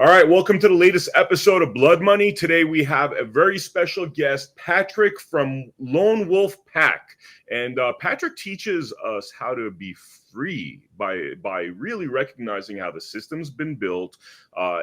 All right, welcome to the latest episode of Blood Money. Today we have a very special guest, Patrick from Lone Wolf Pack. And Patrick teaches us how to be free by really recognizing how the system's been built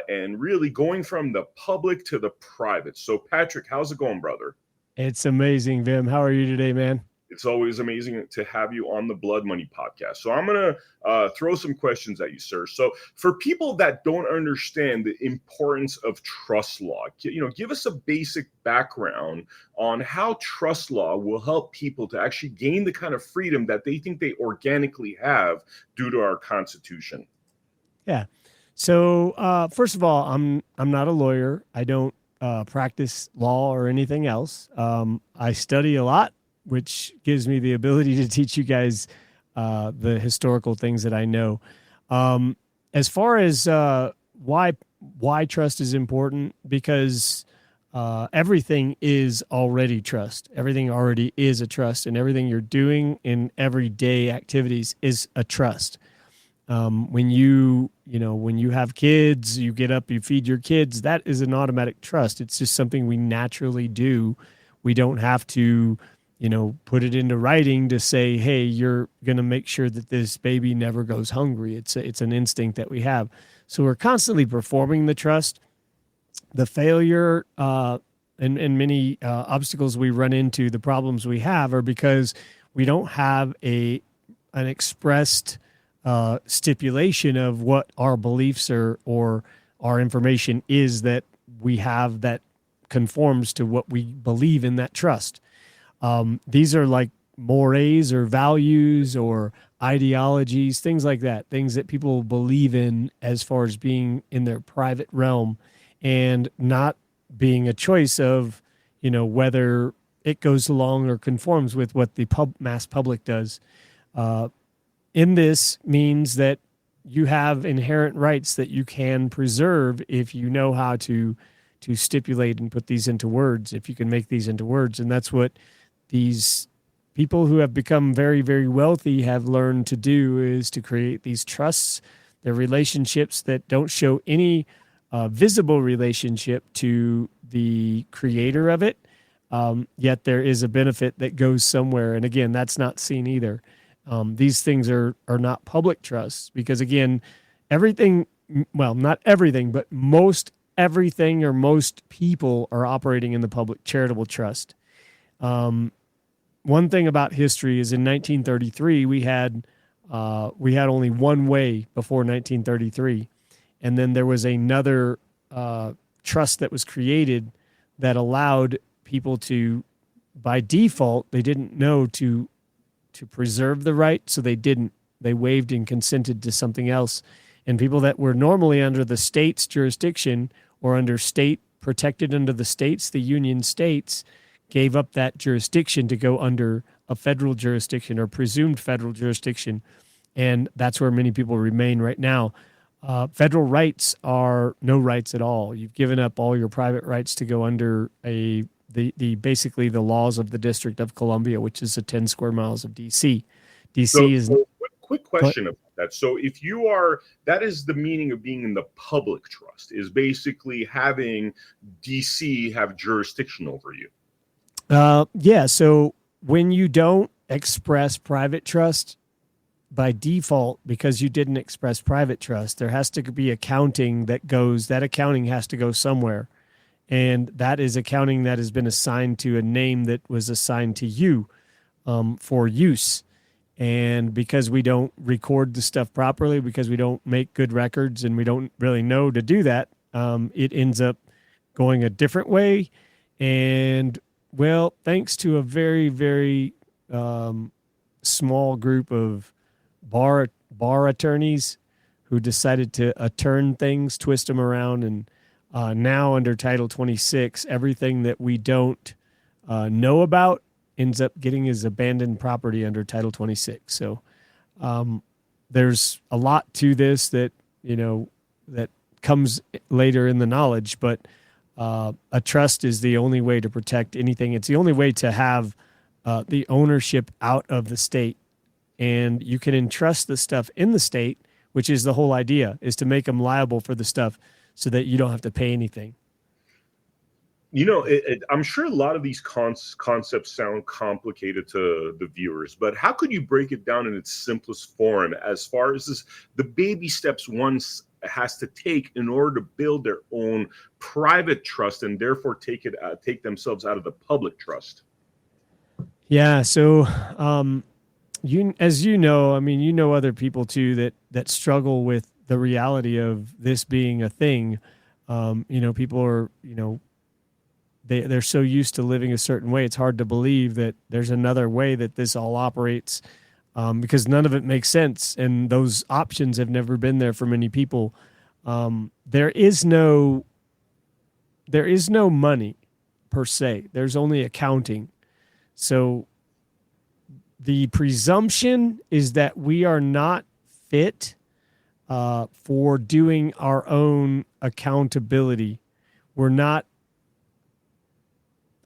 and really going from the public to the private. So Patrick, how's it going, brother? It's amazing, Vim. How are you today, man? It's always amazing to have you on the Blood Money podcast. So I'm going to throw some questions at you, sir. So for people that don't understand the importance of trust law, give us a basic background on how trust law will help people to actually gain the kind of freedom that they think they organically have due to our Constitution. Yeah. So first of all, I'm not a lawyer. I don't practice law or anything else. I study a lot, which gives me the ability to teach you guys the historical things that I know. As far as why trust is important, because everything is already trust. Everything already is a trust, and everything you're doing in everyday activities is a trust. When you have kids, you get up, you feed your kids, that is an automatic trust. It's just something we naturally do. We don't have to put it into writing to say, hey, you're going to make sure that this baby never goes hungry. It's an instinct that we have. So we're constantly performing the trust. The failure and many obstacles we run into, the problems we have, are because we don't have an expressed stipulation of what our beliefs or our information is that we have that conforms to what we believe in that trust. These are like mores or values or ideologies, things like that, things that people believe in as far as being in their private realm and not being a choice of, whether it goes along or conforms with what the mass public does. In this means that you have inherent rights that you can preserve if you know how to stipulate and put these into words, if you can make these into words. And that's what these people who have become very, very wealthy have learned to do, is to create these trusts. They're relationships that don't show any visible relationship to the creator of it, yet there is a benefit that goes somewhere. And again, that's not seen either. These things are not public trusts because, again, everything, well, not everything, but most everything or most people are operating in the public charitable trust. One thing about history is in 1933, we had only one way before 1933. And then there was another trust that was created that allowed people to, by default, they didn't know to preserve the right, so they didn't. They waived and consented to something else. And people that were normally under the state's jurisdiction or under state, protected under the states, the Union states, gave up that jurisdiction to go under a federal jurisdiction or presumed federal jurisdiction. And that's where many people remain right now. Federal rights are no rights at all. You've given up all your private rights to go under basically the laws of the District of Columbia, which is the 10 square miles of DC. So quick question about that. So if you are, that is the meaning of being in the public trust, is basically having DC have jurisdiction over you. Yeah. So when you don't express private trust by default, because you didn't express private trust, there has to be accounting that accounting has to go somewhere. And that is accounting that has been assigned to a name that was assigned to you for use. And because we don't record the stuff properly, because we don't make good records and we don't really know to do that, it ends up going a different way. And well, thanks to a very, very small group of bar attorneys who decided to turn things, twist them around, and now under Title 26, everything that we don't know about ends up getting as abandoned property under Title 26. So there's a lot to this that comes later in the knowledge, but a trust is the only way to protect anything. It's the only way to have the ownership out of the state. And you can entrust the stuff in the state, which is the whole idea, is to make them liable for the stuff. so that you don't have to pay anything. I'm sure a lot of these concepts sound complicated to the viewers, but how could you break it down in its simplest form as far as the baby steps one has to take in order to build their own private trust and therefore take themselves out of the public trust? Yeah. So, as you know, I mean, you know other people too that struggle with the reality of this being a thing. People are, they're so used to living a certain way. It's hard to believe that there's another way that this all operates, because none of it makes sense. And those options have never been there for many people. There is no money per se. There's only accounting. So the presumption is that we are not fit for doing our own accountability. We're not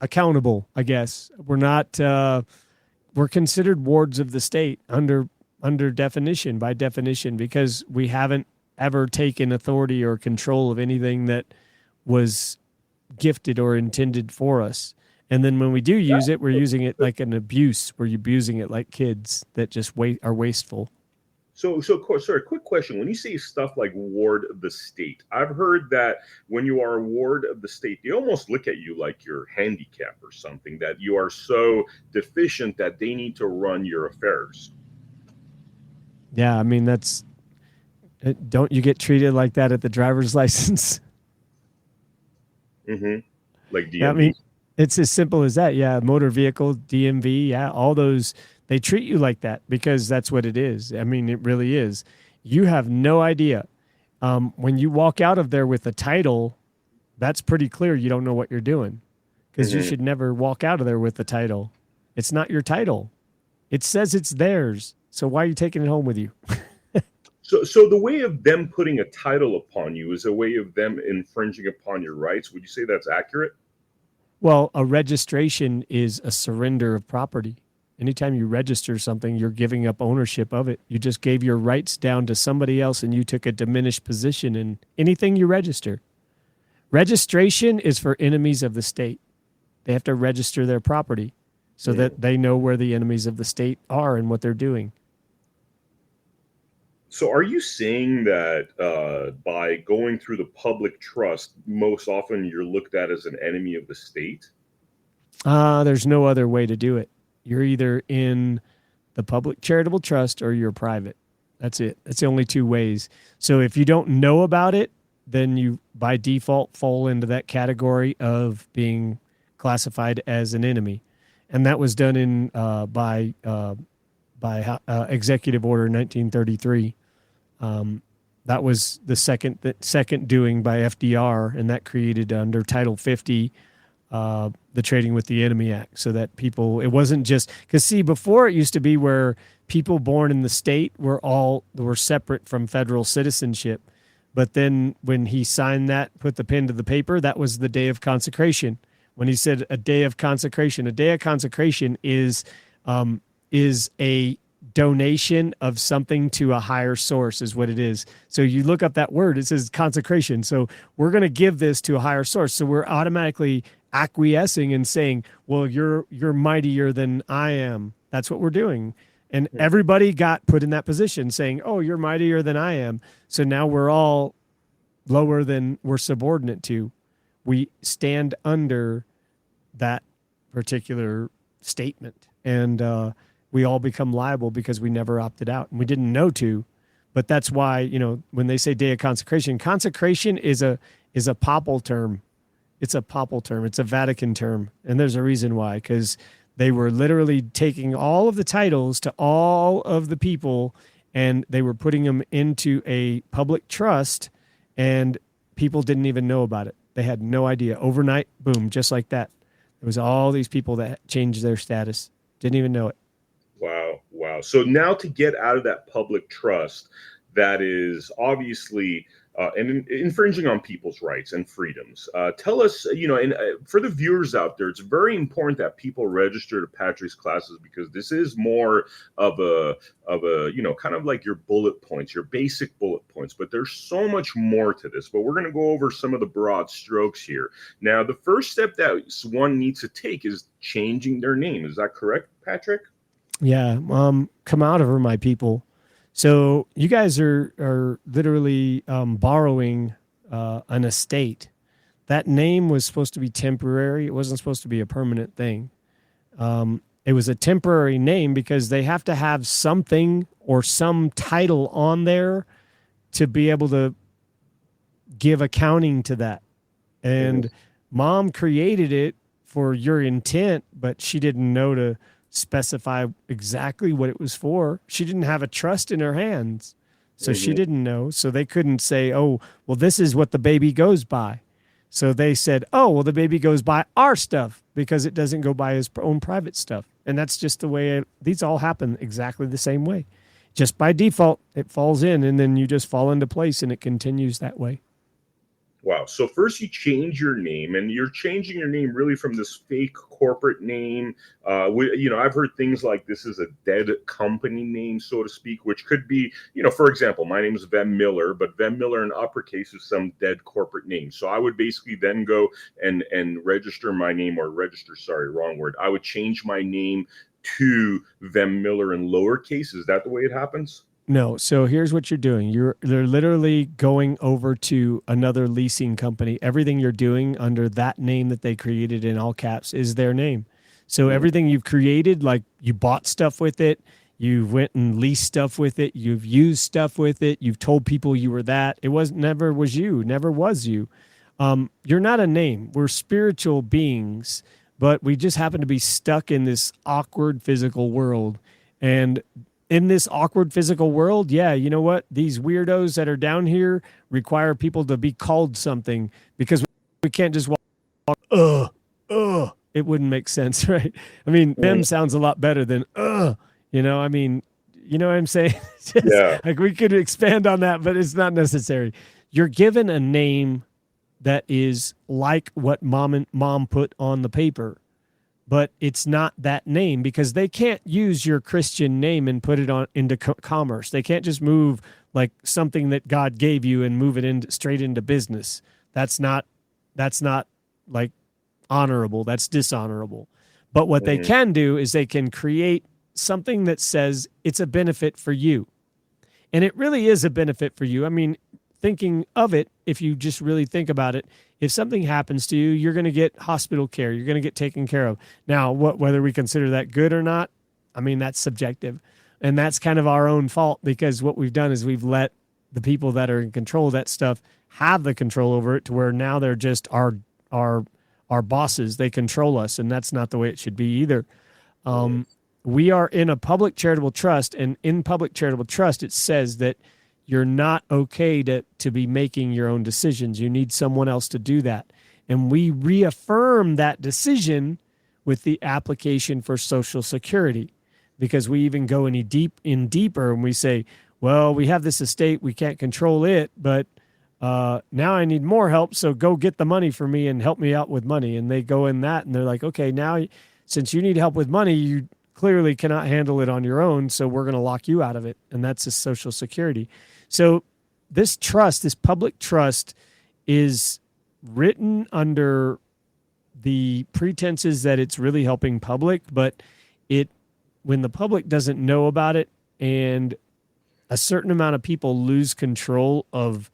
accountable, I guess. We're not. We're considered wards of the state under definition, by definition, because we haven't ever taken authority or control of anything that was gifted or intended for us. And then when we do use it, we're using it like an abuse. We're abusing it like kids that just are wasteful. So, sorry, quick question. When you say stuff like ward of the state, I've heard that when you are a ward of the state, they almost look at you like you're handicapped or something, that you are so deficient that they need to run your affairs. Yeah, I mean, don't you get treated like that at the driver's license? Mm-hmm. Like DMV? Yeah, I mean, it's as simple as that. Yeah, motor vehicle, DMV, yeah, all those. They treat you like that because that's what it is. I mean, it really is. You have no idea. When you walk out of there with a title, that's pretty clear you don't know what you're doing, because you should never walk out of there with the title. It's not your title. It says it's theirs. So why are you taking it home with you? So the way of them putting a title upon you is a way of them infringing upon your rights. Would you say that's accurate? Well, a registration is a surrender of property. Anytime you register something, you're giving up ownership of it. You just gave your rights down to somebody else and you took a diminished position in anything you register. Registration is for enemies of the state. They have to register their property so that they know where the enemies of the state are and what they're doing. So are you saying that by going through the public trust, most often you're looked at as an enemy of the state? There's no other way to do it. You're either in the public charitable trust or you're private. That's it. That's the only two ways. So if you don't know about it, then you by default fall into that category of being classified as an enemy. And that was done in by Executive Order 1933. That was the second doing by FDR, and that created under Title 50 the Trading with the Enemy Act, so that it wasn't just because before it used to be where people born in the state were separate from federal citizenship, but then when he signed that, put the pen to the paper, that was the day of consecration. When he said a day of consecration is a donation of something to a higher source is what it is. So you look up that word, it says consecration. So we're going to give this to a higher source. So we're automatically acquiescing and saying, well, you're mightier than I am. That's what we're doing. And everybody got put in that position saying, oh, you're mightier than I am. So now we're all lower than we're subordinate to. We stand under that particular statement. And we all become liable because we never opted out and we didn't know to. But that's why, when they say day of consecration is a papal term. It's a papal term. It's a Vatican term. And there's a reason why, because they were literally taking all of the titles to all of the people and they were putting them into a public trust, and people didn't even know about it. They had no idea. Overnight, boom, just like that. There was all these people that changed their status. Didn't even know it. Wow. So now to get out of that public trust, that is obviously and infringing on people's rights and freedoms. Tell us, and for the viewers out there, it's very important that people register to Patrick's classes, because this is more of a kind of like your bullet points, your basic bullet points. But there's so much more to this. But we're going to go over some of the broad strokes here. Now, the first step that one needs to take is changing their name. Is that correct, Patrick? Yeah. Come out of her, my people. So you guys are literally borrowing an estate. That name was supposed to be temporary. It wasn't supposed to be a permanent thing. It was a temporary name because they have to have something or some title on there to be able to give accounting to that. And mom created it for your intent, but she didn't know to specify exactly what it was for. She didn't have a trust in her hands. So she didn't know. So they couldn't say, oh, well, this is what the baby goes by. So they said, oh, well, the baby goes by our stuff because it doesn't go by his own private stuff. And that's just the way these all happen exactly the same way. Just by default, it falls in, and then you just fall into place, and it continues that way. Wow. So first you change your name, and you're changing your name really from this fake corporate name. I've heard things like this is a dead company name, so to speak, which could be, for example, my name is Vem Miller, but Vem Miller in uppercase is some dead corporate name. So I would basically then go and register my name, wrong word. I would change my name to Vem Miller in lowercase. Is that the way it happens? No. So here's what you're doing. They're literally going over to another leasing company. Everything you're doing under that name that they created in all caps is their name. So everything you've created, like you bought stuff with it, you went and leased stuff with it, you've used stuff with it, you've told people you were that. Never was you. You're not a name. We're spiritual beings, but we just happen to be stuck in this awkward physical world. And in this awkward physical world, yeah, you know what? These weirdos that are down here require people to be called something, because we can't just walk, it wouldn't make sense, right? I mean, them sounds a lot better than, you know what I'm saying? Like we could expand on that, but it's not necessary. You're given a name that is like what mom put on the paper, but it's not that name, because they can't use your Christian name and put it on into commerce. They can't just move like something that God gave you and move it straight into business. That's not like honorable. That's dishonorable. But what they can do is they can create something that says it's a benefit for you. And it really is a benefit for you. I mean, thinking of it, if you just really think about it, if something happens to you, you're going to get hospital care. You're going to get taken care of. Now, whether we consider that good or not, I mean, that's subjective. And that's kind of our own fault, because what we've done is we've let the people that are in control of that stuff have the control over it, to where now they're just our bosses. They control us, and that's not the way it should be either. We are in a public charitable trust, and in public charitable trust, it says that you're not okay to be making your own decisions. You need someone else to do that. And we reaffirm that decision with the application for Social Security, because we even go in deeper and we say, well, we have this estate, we can't control it, but now I need more help, so go get the money for me and help me out with money. And they go in that, and they're like, okay, now since you need help with money, you clearly cannot handle it on your own, so we're going to lock you out of it. And that's a Social Security. So this trust, this public trust, is written under the pretenses that it's really helping public, but when the public doesn't know about it, and a certain amount of people lose control of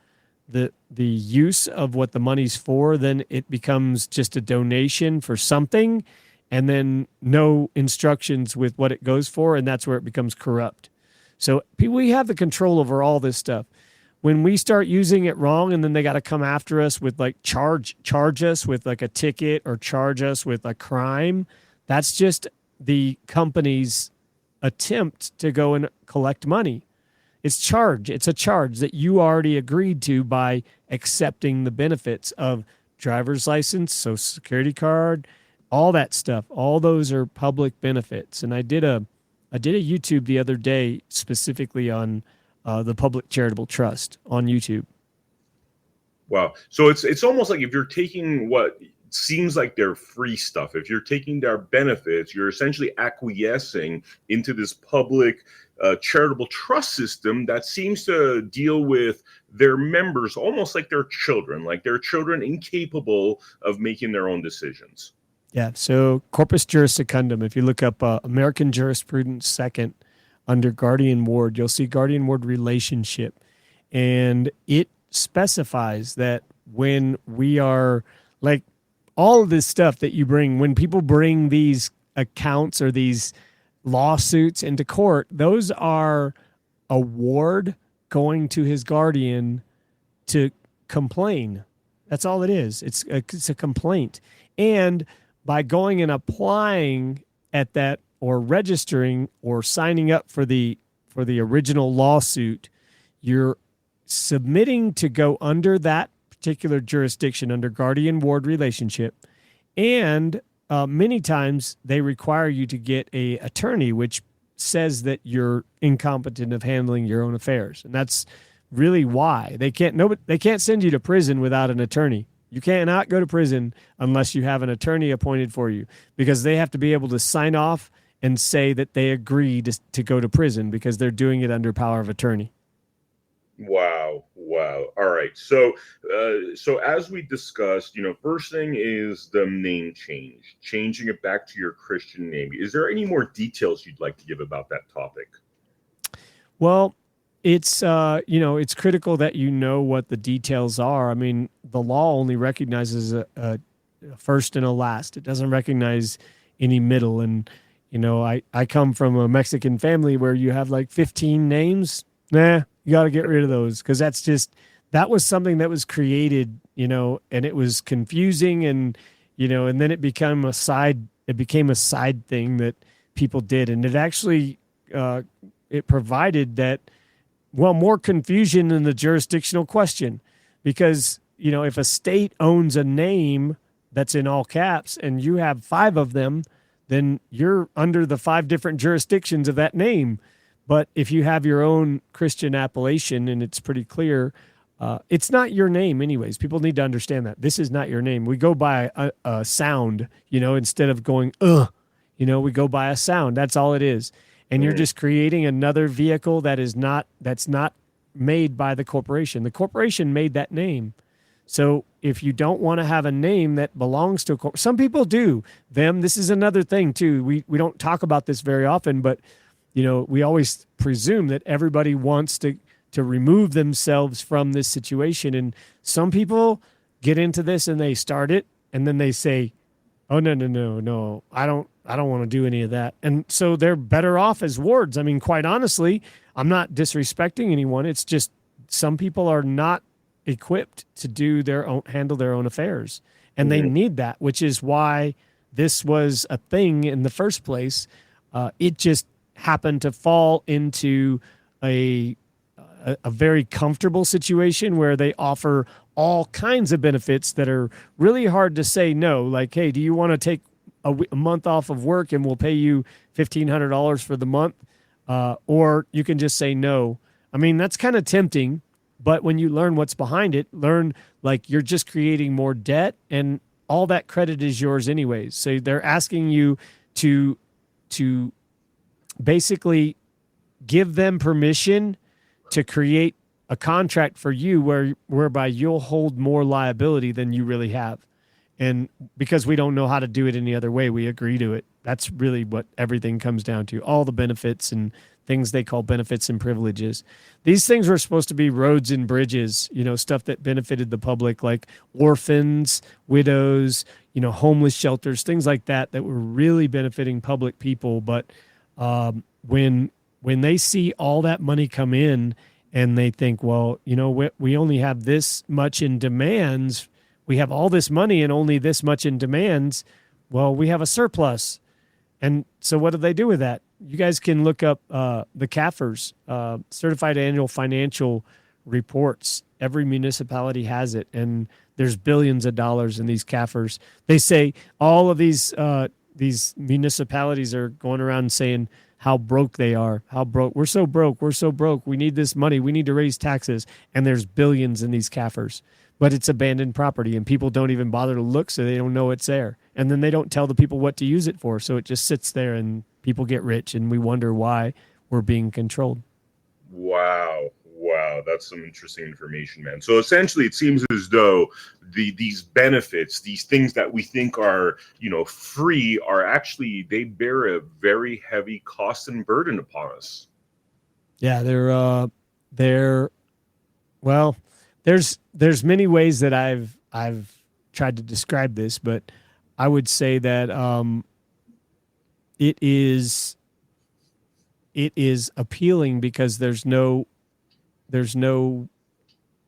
the use of what the money's for, then it becomes just a donation for something, and then no instructions with what it goes for, and that's where it becomes corrupt. So we have the control over all this stuff. When we start using it wrong, and then they got to come after us with like charge us with like a ticket, or charge us with a crime, that's just the company's attempt to go and collect money. It's a charge that you already agreed to by accepting the benefits of driver's license, Social Security card, all that stuff. All those are public benefits. And I did a YouTube the other day specifically on the public charitable trust on YouTube. Wow. So it's almost like if you're taking what seems like they're free stuff, if you're taking their benefits, you're essentially acquiescing into this public charitable trust system that seems to deal with their members almost like their children incapable of making their own decisions. Yeah. So corpus juris secundum, if you look up American jurisprudence second under guardian ward, you'll see guardian ward relationship. And it specifies that when we are like all of this stuff that you bring, when people bring these accounts or these lawsuits into court, those are a ward going to his guardian to complain. That's all it is. It's a complaint. And by going and applying at that or registering or signing up for the original lawsuit, you're submitting to go under that particular jurisdiction under guardian ward relationship. And many times they require you to get a attorney, which says that you're incompetent of handling your own affairs. And that's really why they can't send you to prison without an attorney. You cannot go to prison unless you have an attorney appointed for you, because they have to be able to sign off and say that they agree to go to prison because they're doing it under power of attorney. Wow. All right. So as we discussed, first thing is the name change, changing it back to your Christian name. Is there any more details you'd like to give about that topic? Well, it's it's critical that you know what the details are. I mean, the law only recognizes a first and a last. It doesn't recognize any middle. And I come from a Mexican family where you have like 15 names. Nah, you got to get rid of those, because that was something that was created, and it was confusing, and and then it became a side thing that people did, and it actually it provided that, well, more confusion in the jurisdictional question, because if a state owns a name that's in all caps and you have 5 of them, then you're under the 5 different jurisdictions of that name. But if you have your own Christian appellation, and it's pretty clear, it's not your name anyways. People need to understand that. This is not your name. We go by a sound, instead of going, we go by a sound. That's all it is. And you're just creating another vehicle that's not made by the corporation. The corporation made that name. So if you don't want to have a name that belongs to a corporation, some people do. This is another thing too. We don't talk about this very often, but we always presume that everybody wants to remove themselves from this situation. And some people get into this and they start it, and then they say, oh, no, I don't want to do any of that. And so they're better off as wards. I mean, quite honestly, I'm not disrespecting anyone. It's just some people are not equipped to handle their own affairs. And they need that, which is why this was a thing in the first place. It just happened to fall into a very comfortable situation where they offer all kinds of benefits that are really hard to say no. Like, hey, do you want to take a month off of work and we'll pay you $1,500 for the month? Or you can just say no. I mean, that's kind of tempting, but when you learn what's behind it, like you're just creating more debt, and all that credit is yours anyways. So they're asking you to basically give them permission to create a contract for you whereby you'll hold more liability than you really have. And because we don't know how to do it any other way, we agree to it. That's really what everything comes down to. All the benefits and things they call benefits and privileges. These things were supposed to be roads and bridges, stuff that benefited the public, like orphans, widows, homeless shelters, things like that were really benefiting public people. But when they see all that money come in and they think, well, we only have this much in demands, we have all this money and only this much in demands, well, we have a surplus. And so what do they do with that? You guys can look up the CAFRs, Certified Annual Financial Reports. Every municipality has it, and there's billions of dollars in these CAFRs. They say all of these municipalities are going around saying how broke they are, how broke. We're so broke. We need this money. We need to raise taxes. And there's billions in these CAFRs. but it's abandoned property and people don't even bother to look, so they don't know it's there. And then they don't tell the people what to use it for. So it just sits there and people get rich and we wonder why we're being controlled. Wow. Wow, that's some interesting information, man. So essentially, it seems as though these benefits, these things that we think are, free, are actually, they bear a very heavy cost and burden upon us. Yeah, well, there's many ways that I've tried to describe this, but I would say that it is appealing because there's no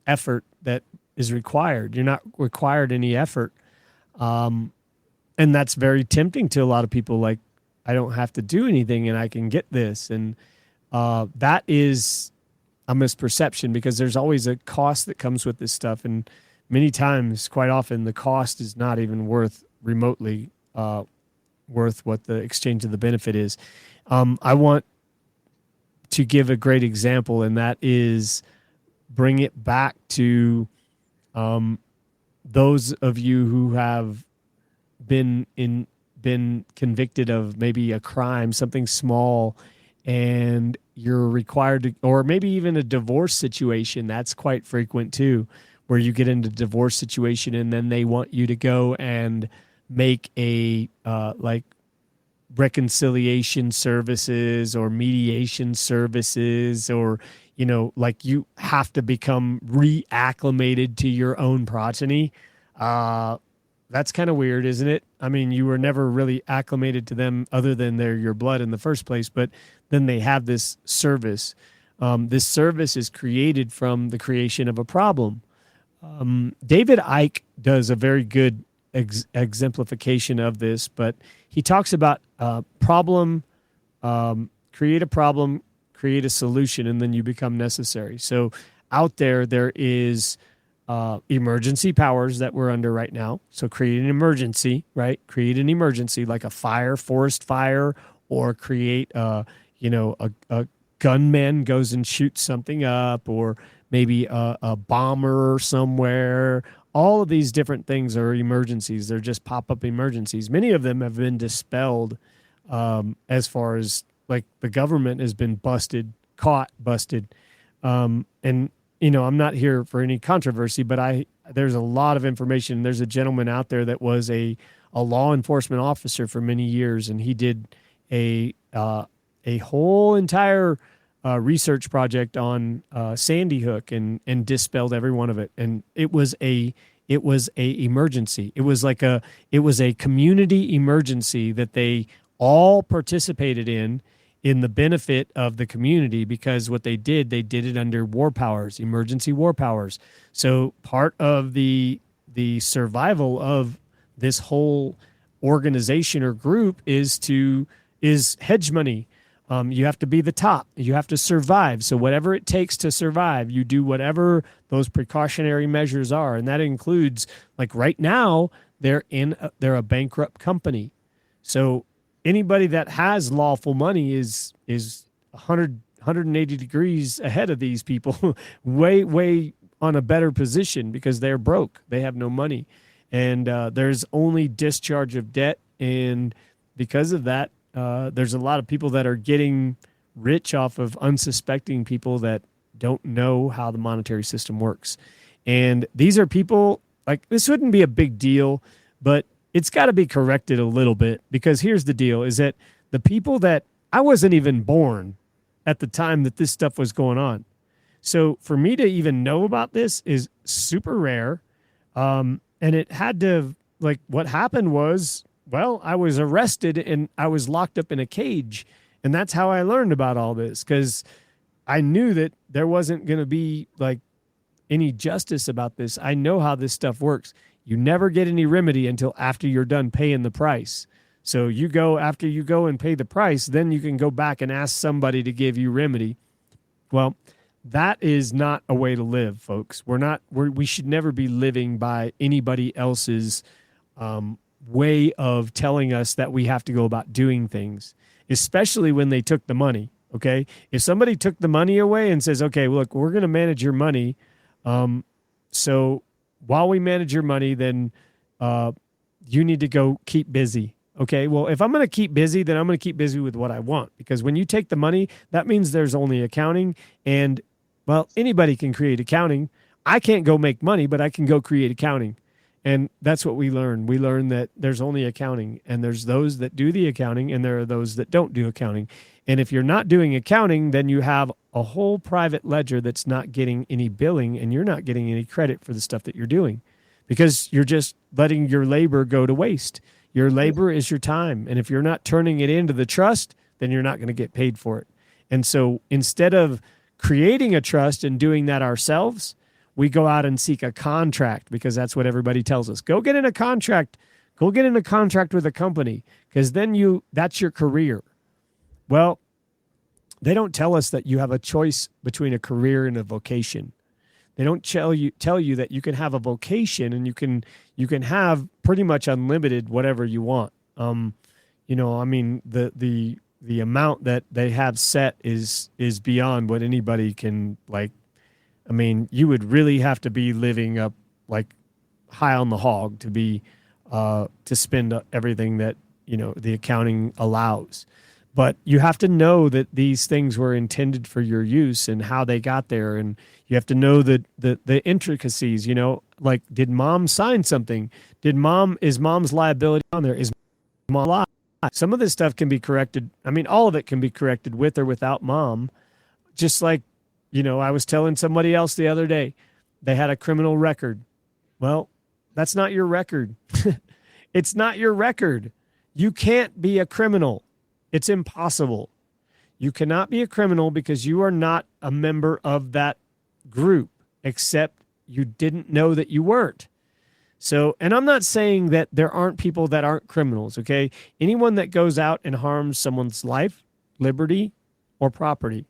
effort that is required. You're not required any effort. And that's very tempting to a lot of people. Like, I don't have to do anything and I can get this. And that is a misperception because there's always a cost that comes with this stuff. And many times, quite often, the cost is not even remotely worth what the exchange of the benefit is. I want to give a great example, and that is bring it back to those of you who have been convicted of maybe a crime, something small, and you're required to, or maybe even a divorce situation. That's quite frequent too, where you get into a divorce situation and then they want you to go and make a like reconciliation services or mediation services, or like you have to become reacclimated to your own progeny. That's kind of weird, isn't it? I mean, you were never really acclimated to them other than they're your blood in the first place, but then they have this service. This service is created from the creation of a problem. David Icke does a very good exemplification of this, but he talks about problem, create a problem, create a solution, and then you become necessary. So out there is emergency powers that we're under right now. So create an emergency, right? Create an emergency like a fire, forest fire, or create a gunman goes and shoots something up, or maybe a bomber somewhere. All of these different things are emergencies. They're just pop-up emergencies. Many of them have been dispelled as far as like the government has been busted. And, I'm not here for any controversy, but there's a lot of information. There's a gentleman out there that was a law enforcement officer for many years, and he did a whole entire research project on Sandy Hook and dispelled every one of it. And it was a emergency. It was a community emergency that they all participated in the benefit of the community, because what they did it under war powers, emergency war powers. So part of the survival of this whole organization or group is hedge money. You have to be the top. You have to survive. So whatever it takes to survive, you do whatever those precautionary measures are. And that includes, like right now, they're a bankrupt company. So anybody that has lawful money is 180 degrees ahead of these people, way on a better position, because they're broke. They have no money. And there's only discharge of debt. And because of that, there's a lot of people that are getting rich off of unsuspecting people that don't know how the monetary system works. And these are people, like, this wouldn't be a big deal, but it's got to be corrected a little bit, because here's the deal, is that the people that I wasn't even born at the time that this stuff was going on. So for me to even know about this is super rare. And it had to, like, what happened was, well, I was arrested and I was locked up in a cage. And that's how I learned about all this, because I knew that there wasn't going to be like any justice about this. I know how this stuff works. You never get any remedy until after you're done paying the price. So after you go and pay the price, then you can go back and ask somebody to give you remedy. Well, that is not a way to live, folks. We should never be living by anybody else's way of telling us that we have to go about doing things, especially when they took the money. Okay. If somebody took the money away and says, okay, look, we're going to manage your money. So while we manage your money, then you need to go keep busy. Okay, well, if I'm going to keep busy, then I'm going to keep busy with what I want, because when you take the money, that means there's only accounting. And, well, anybody can create accounting. I can't go make money, but I can go create accounting. And that's what we learn. We learn that there's only accounting, and there's those that do the accounting, and there are those that don't do accounting. And if you're not doing accounting, then you have a whole private ledger that's not getting any billing, and you're not getting any credit for the stuff that you're doing, because you're just letting your labor go to waste. Your labor is your time. And if you're not turning it into the trust, then you're not going to get paid for it. And so instead of creating a trust and doing that ourselves, we go out and seek a contract, because that's what everybody tells us. Go get in a contract. Go get in a contract with a company, because then that's your career. Well, they don't tell us that you have a choice between a career and a vocation. They don't tell you that you can have a vocation and you can have pretty much unlimited whatever you want. I mean, the amount that they have set is beyond what anybody can, like. I mean, you would really have to be living up like high on the hog to spend everything that the accounting allows. But you have to know that these things were intended for your use and how they got there. And you have to know the intricacies, like, did mom sign something? Is mom's liability on there? Is mom alive? Some of this stuff can be corrected. I mean, all of it can be corrected with or without mom. Just like, I was telling somebody else the other day, they had a criminal record. Well, that's not your record. It's not your record. You can't be a criminal. It's impossible. You cannot be a criminal because you are not a member of that group, except you didn't know that you weren't. So, and I'm not saying that there aren't people that aren't criminals, okay? Anyone that goes out and harms someone's life, liberty, or property.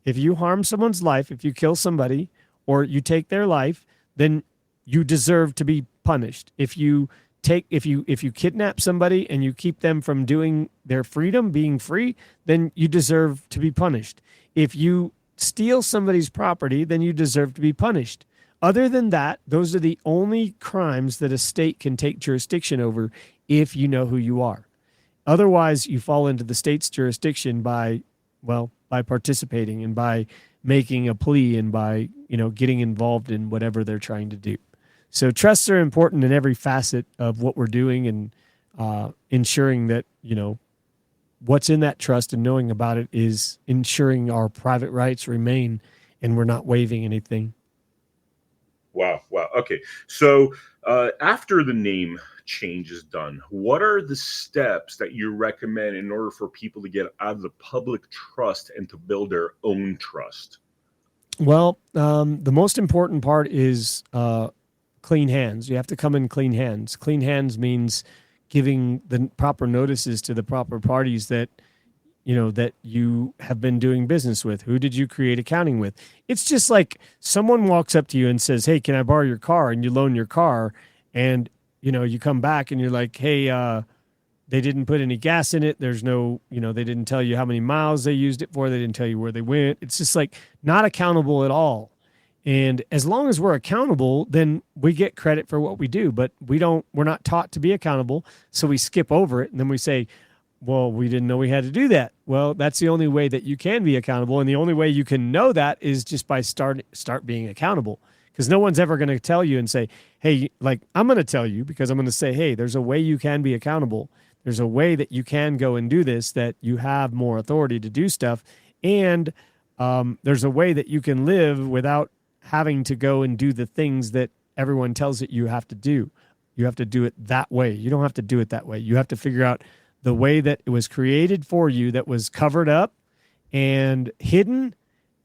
If you harm someone's life, if you kill somebody, or you take their life, then you deserve to be punished. If you kidnap somebody and you keep them from doing their freedom, being free, then you deserve to be punished. If you steal somebody's property, then you deserve to be punished. Other than that, those are the only crimes that a state can take jurisdiction over if you know who you are. Otherwise, you fall into the state's jurisdiction by participating and by making a plea and by, getting involved in whatever they're trying to do. So trusts are important in every facet of what we're doing, and ensuring that, what's in that trust and knowing about it is ensuring our private rights remain and we're not waiving anything. Wow. Okay. So after the name change is done, what are the steps that you recommend in order for people to get out of the public trust and to build their own trust? Well, the most important part is clean hands. You have to come in clean hands. Clean hands means giving the proper notices to the proper parties that you have been doing business with. Who did you create accounting with? It's just like someone walks up to you and says, "Hey, can I borrow your car?" And you loan your car, and you come back and you're like, "Hey, they didn't put any gas in it. There's no, they didn't tell you how many miles they used it for. They didn't tell you where they went." It's just like not accountable at all. And as long as we're accountable, then we get credit for what we do, but we're not taught to be accountable. So we skip over it. And then we say, well, we didn't know we had to do that. Well, that's the only way that you can be accountable. And the only way you can know that is just by start being accountable, because no one's ever going to tell you and say, hey, like, I'm going to tell you, because I'm going to say, hey, there's a way you can be accountable. There's a way that you can go and do this, that you have more authority to do stuff. And there's a way that you can live without having to go and do the things that everyone tells you have to do. You have to do it that way. You don't have to do it that way. You have to figure out the way that it was created for you, that was covered up and hidden,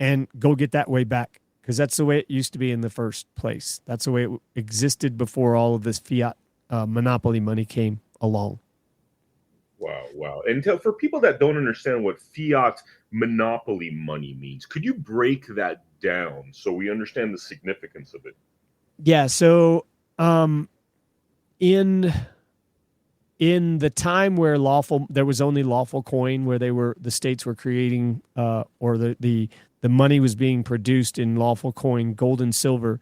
and go get that way back, because that's the way it used to be in the first place. That's the way it existed before all of this fiat monopoly money came along. Wow. And for people that don't understand what fiat monopoly money means, could you break that down so we understand the significance of it? Yeah. So in the time where there was only lawful coin, where the states were creating or the money was being produced in lawful coin, gold and silver,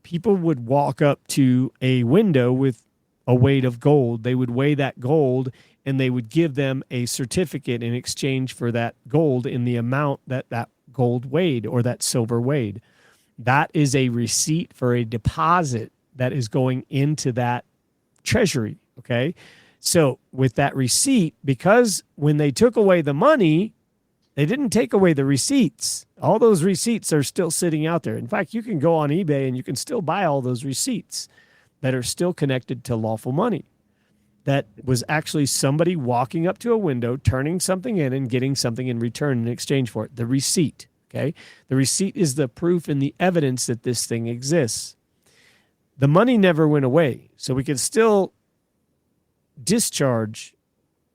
people would walk up to a window with a weight of gold. They would weigh that gold and they would give them a certificate in exchange for that gold in the amount that that gold weighed or that silver weighed. That is a receipt for a deposit that is going into that treasury. Okay. So with that receipt, because when they took away the money, they didn't take away the receipts. All those receipts are still sitting out there. In fact, you can go on eBay and you can still buy all those receipts that are still connected to lawful money. That was actually somebody walking up to a window, turning something in and getting something in return in exchange for it. The receipt, okay? The receipt is the proof and the evidence that this thing exists. The money never went away, so we can still discharge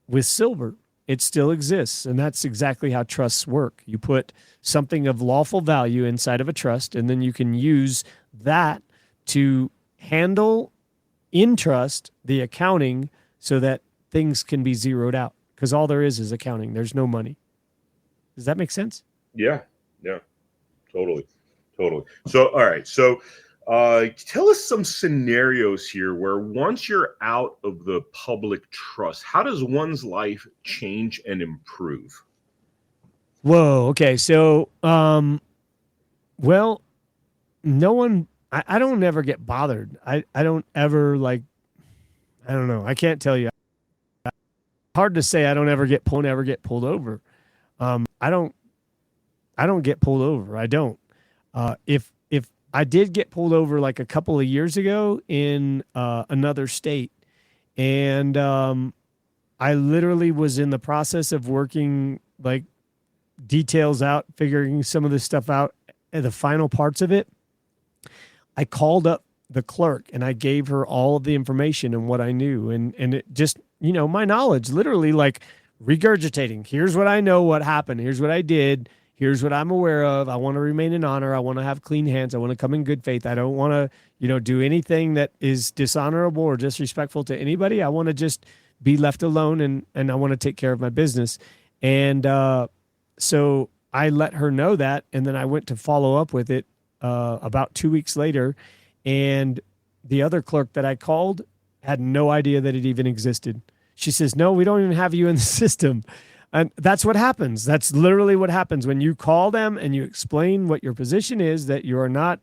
with silver. It still exists, and that's exactly how trusts work. You put something of lawful value inside of a trust, and then you can use that to handle in trust the accounting so that things can be zeroed out, because all there is accounting. There's no money. Does that make sense? Yeah, totally. So, all right. So tell us some scenarios here where once you're out of the public trust, how does one's life change and improve? Whoa. Okay. So, well, no one, I don't ever get bothered. I don't ever I don't know. I can't tell you. Hard to say. I don't ever get pulled over. I don't get pulled over. I don't. If I did get pulled over like a couple of years ago in another state, and I literally was in the process of working like details out, figuring some of this stuff out, and the final parts of it. I called up the clerk and I gave her all of the information and what I knew, and it just, my knowledge, literally like regurgitating. Here's what I know, what happened. Here's what I did. Here's what I'm aware of. I want to remain in honor. I want to have clean hands. I want to come in good faith. I don't want to, do anything that is dishonorable or disrespectful to anybody. I want to just be left alone, and I want to take care of my business. And so I let her know that, and then I went to follow up with it about 2 weeks later, and the other clerk that I called had no idea that it even existed. She says, "No, we don't even have you in the system." And that's what happens. That's literally what happens when you call them and you explain what your position is, that you are not,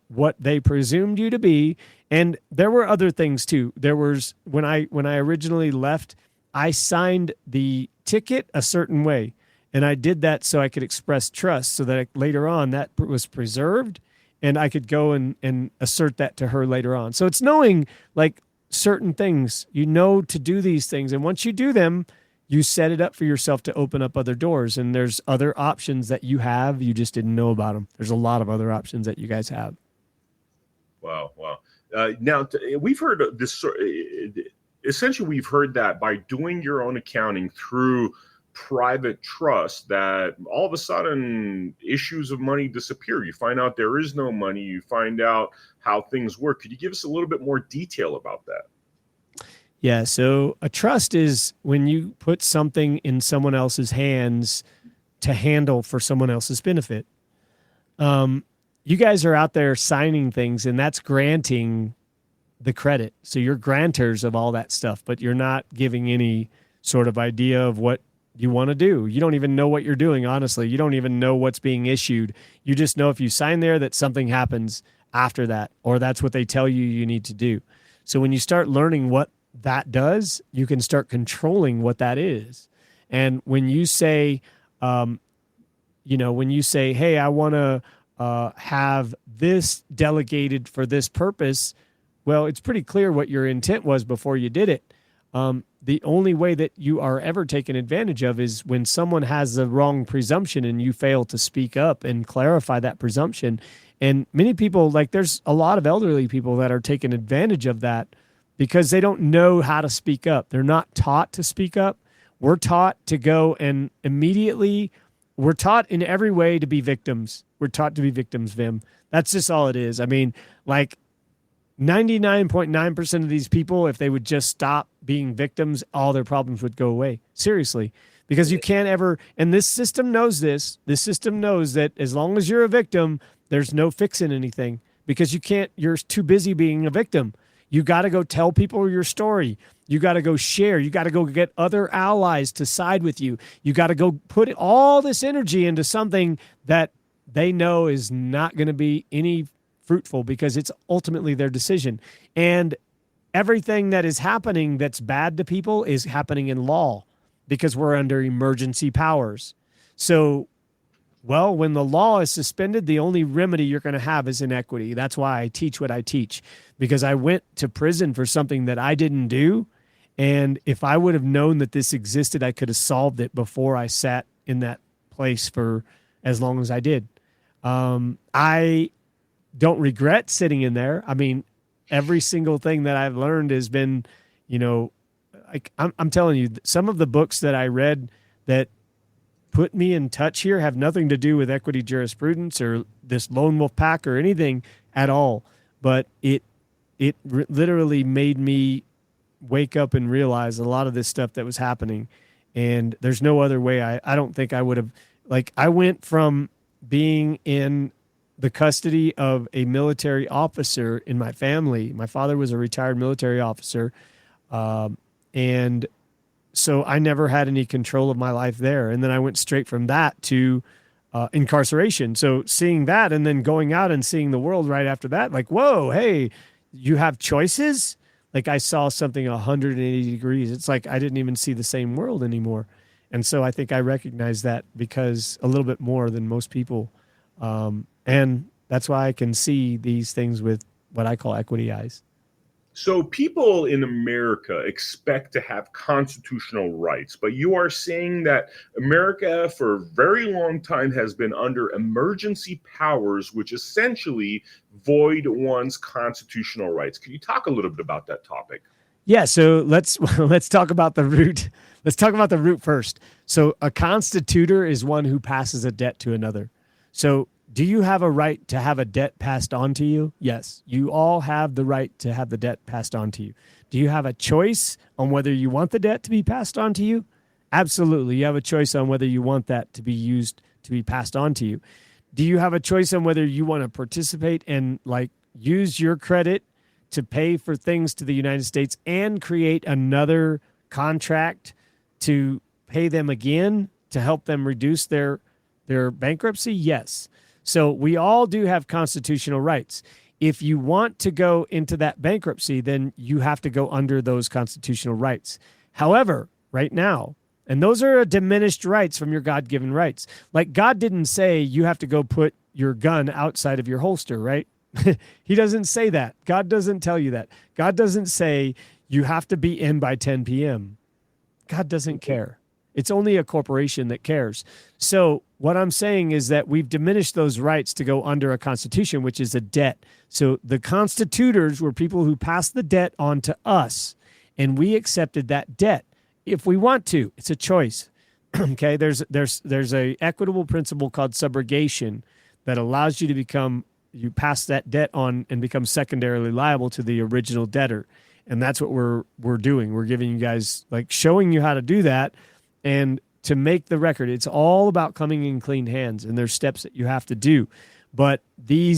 what they presumed you to be. And there were other things too. There was, when I originally left, I signed the ticket a certain way. And I did that so I could express trust, so that later on that was preserved and I could go and assert that to her later on. So it's knowing like certain things, to do these things. And once you do them, you set it up for yourself to open up other doors. And there's other options that you have. You just didn't know about them. There's a lot of other options that you guys have. Wow. Now, we've heard this. Essentially, we've heard that by doing your own accounting through private trust, that all of a sudden issues of money disappear. You find out there is no money. You find out how things work. Could you give us a little bit more detail about that? Yeah. So a trust is when you put something in someone else's hands to handle for someone else's benefit. You guys are out there signing things, and that's granting the credit. So you're grantors of all that stuff, but you're not giving any sort of idea of what you want to do. You don't even know what you're doing, honestly. You don't even know what's being issued. You just know if you sign there that something happens after that, or that's what they tell you need to do. So when you start learning what that does, you can start controlling what that is. And when you say, hey, I want to have this delegated for this purpose, well, it's pretty clear what your intent was before you did it. The only way that you are ever taken advantage of is when someone has the wrong presumption and you fail to speak up and clarify that presumption. And many people, there's a lot of elderly people that are taking advantage of that because they don't know how to speak up. They're not taught to speak up. We're taught to go and we're taught in every way to be victims. We're taught to be victims, Vim. That's just all it is. I mean, 99.9% of these people, if they would just stop being victims, all their problems would go away. Seriously. Because you can't ever, and this system knows this. This system knows that as long as you're a victim, there's no fixing anything. because you're too busy being a victim. You got to go tell people your story. You got to go share. You got to go get other allies to side with you. You got to go put all this energy into something that they know is not going to be any fruitful, because it's ultimately their decision. And everything that is happening that's bad to people is happening in law, because we're under emergency powers. So, well, when the law is suspended, the only remedy you're going to have is inequity. That's why I teach what I teach, because I went to prison for something that I didn't do. And if I would have known that this existed, I could have solved it before I sat in that place for as long as I did. I don't regret sitting in there. I mean, every single thing that I've learned has been, like I'm telling you, some of the books that I read that put me in touch here have nothing to do with equity jurisprudence or this lone wolf pack or anything at all. But it literally made me wake up and realize a lot of this stuff that was happening. And there's no other way. I don't think I would have, I went from being in the custody of a military officer in my family. My father was a retired military officer. And so I never had any control of my life there. And then I went straight from that to incarceration. So seeing that and then going out and seeing the world right after that, like, whoa, hey, you have choices? Like I saw something 180 degrees. It's like I didn't even see the same world anymore. And so I think I recognize that because a little bit more than most people. And that's why I can see these things with what I call equity eyes. So people in America expect to have constitutional rights, but you are saying that America for a very long time has been under emergency powers, which essentially void one's constitutional rights. Can you talk a little bit about that topic? Yeah, so let's talk about the root. Let's talk about the root first. So a constitutor is one who passes a debt to another. So do you have a right to have a debt passed on to you? Yes, you all have the right to have the debt passed on to you. Do you have a choice on whether you want the debt to be passed on to you? Absolutely. You have a choice on whether you want that to be used to be passed on to you. Do you have a choice on whether you want to participate and use your credit to pay for things to the United States and create another contract to pay them again to help them reduce their bankruptcy? Yes. So we all do have constitutional rights. If you want to go into that bankruptcy, then you have to go under those constitutional rights. However, right now, and those are diminished rights from your God-given rights. Like God didn't say you have to go put your gun outside of your holster, right? He doesn't say that. God doesn't tell you that. God doesn't say you have to be in by 10 p.m. God doesn't care. It's only a corporation that cares. So what I'm saying is that we've diminished those rights to go under a constitution, which is a debt. So the constitutors were people who passed the debt on to us, and we accepted that debt if we want to. It's a choice. Okay, there's a equitable principle called subrogation that allows you to you pass that debt on and become secondarily liable to the original debtor. And that's what we're doing. We're giving you guys, showing you how to do that. And to make the record, it's all about coming in clean hands, and there's steps that you have to do. But the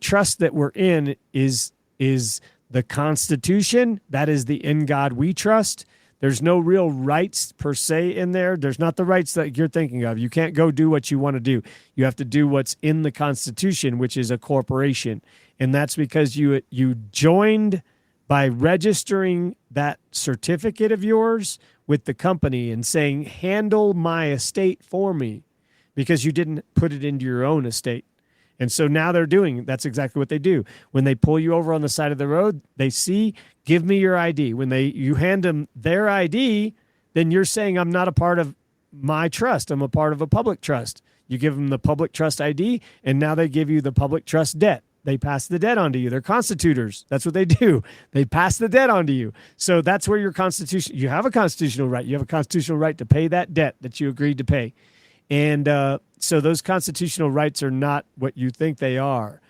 trust that we're in is the Constitution. That is the in God we trust. There's no real rights per se in there. There's not the rights that you're thinking of. You can't go do what you want to do. You have to do what's in the Constitution, which is a corporation. And that's because you joined by registering that certificate of yours with the company and saying, handle my estate for me, because you didn't put it into your own estate. And so now that's exactly what they do. When they pull you over on the side of the road, they see, give me your ID. When you hand them their ID, then you're saying, I'm not a part of my trust. I'm a part of a public trust. You give them the public trust ID, and now they give you the public trust debt. They pass the debt on to you. They're constitutors. That's what they do. They pass the debt on to you. So that's where you have a constitutional right. You have a constitutional right to pay that debt that you agreed to pay. And so those constitutional rights are not what you think they are.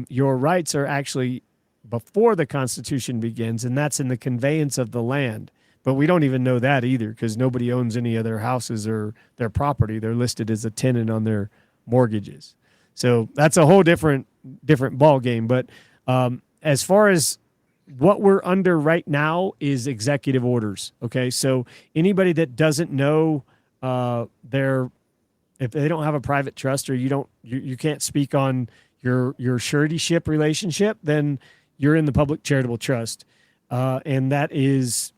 Your rights are actually before the Constitution begins, and that's in the conveyance of the land. But we don't even know that either, because nobody owns any of their houses or their property. They're listed as a tenant on their mortgages. So that's a whole different different ball game. But as far as what we're under right now is executive orders. Okay, so anybody that doesn't know their if they don't have a private trust or you can't speak on your suretyship relationship, then you're in the public charitable trust, and that is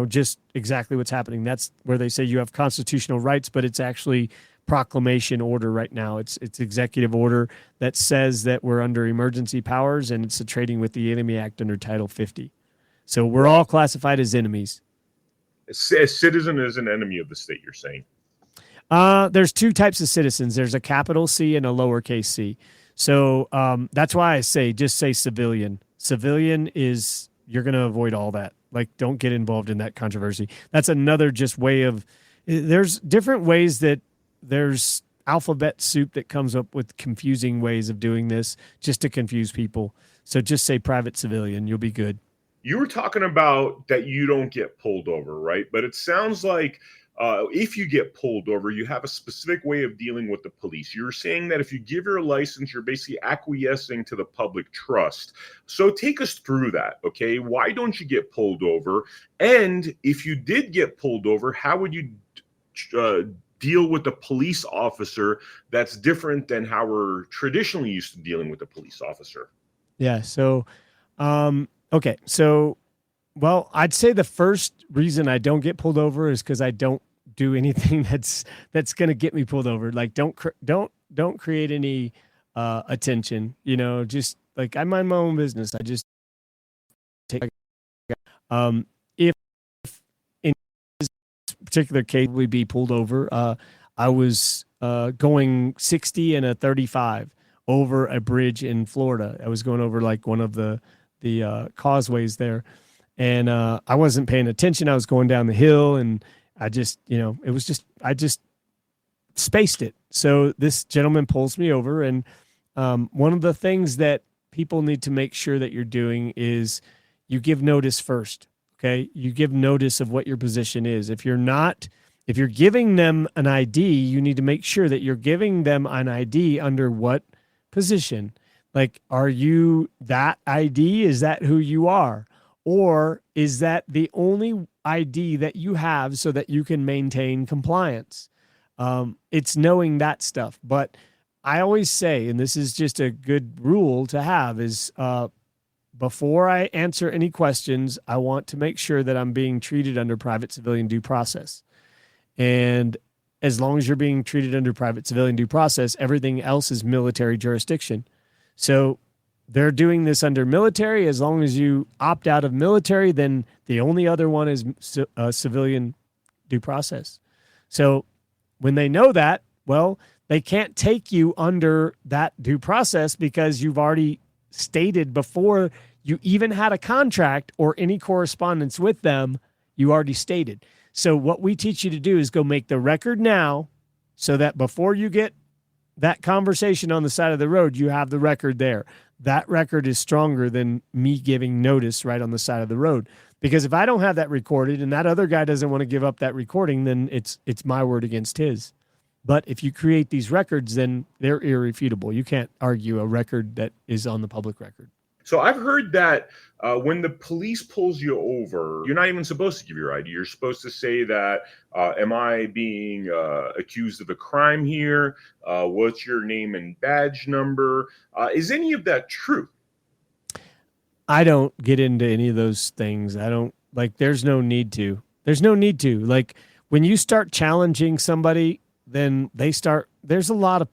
just exactly what's happening. That's where they say you have constitutional rights, but it's actually proclamation order right now. It's executive order that says that we're under emergency powers, and it's a trading with the Enemy Act under Title 50. So we're all classified as enemies. A citizen is an enemy of the state, you're saying? There's two types of citizens. There's a capital C and a lowercase c. So that's why I just say civilian. Civilian is, you're going to avoid all that. Like, don't get involved in that controversy. That's another just way of, there's different ways that there's alphabet soup that comes up with confusing ways of doing this just to confuse people. So just say private civilian, you'll be good. You were talking about that you don't get pulled over, right? But it sounds like if you get pulled over, you have a specific way of dealing with the police. You're saying that if you give your license, you're basically acquiescing to the public trust. So take us through that, okay? Why don't you get pulled over? And if you did get pulled over, how would you deal with the police officer that's different than how we're traditionally used to dealing with the police officer? Yeah. So, okay. So, well, I'd say the first reason I don't get pulled over is because I don't do anything that's going to get me pulled over. Like, don't create any attention. Just like I mind my own business. I just take. If in this particular case we be pulled over, I was going 60 and a 35 over a bridge in Florida. I was going over like one of the causeways there. And I wasn't paying attention. I was going down the hill, and I just, I just spaced it. So this gentleman pulls me over, and one of the things that people need to make sure that you're doing is you give notice first. Okay, you give notice of what your position is. If you're giving them an ID, you need to make sure that you're giving them an ID under what position. Like, are you that ID? Is that who you are? Or is that the only ID that you have so that you can maintain compliance? It's knowing that stuff. But I always say, and this is just a good rule to have, is before I answer any questions, I want to make sure that I'm being treated under private civilian due process. And as long as you're being treated under private civilian due process, everything else is military jurisdiction. So they're doing this under military. As long as you opt out of military, then the only other one is civilian due process. So when they know that, well, they can't take you under that due process because you've already stated before you even had a contract or any correspondence with them, you already stated. So what we teach you to do is go make the record now so that before you get that conversation on the side of the road, you have the record there. That record is stronger than me giving notice right on the side of the road. Because if I don't have that recorded and that other guy doesn't want to give up that recording, then it's my word against his. But if you create these records, then they're irrefutable. You can't argue a record that is on the public record. So I've heard that when the police pulls you over, you're not even supposed to give your ID. You're supposed to say that, am I being accused of a crime here? What's your name and badge number? Is any of that true? I don't get into any of those things. I don't there's no need to. There's no need to. Like, when you start challenging somebody, then there's a lot of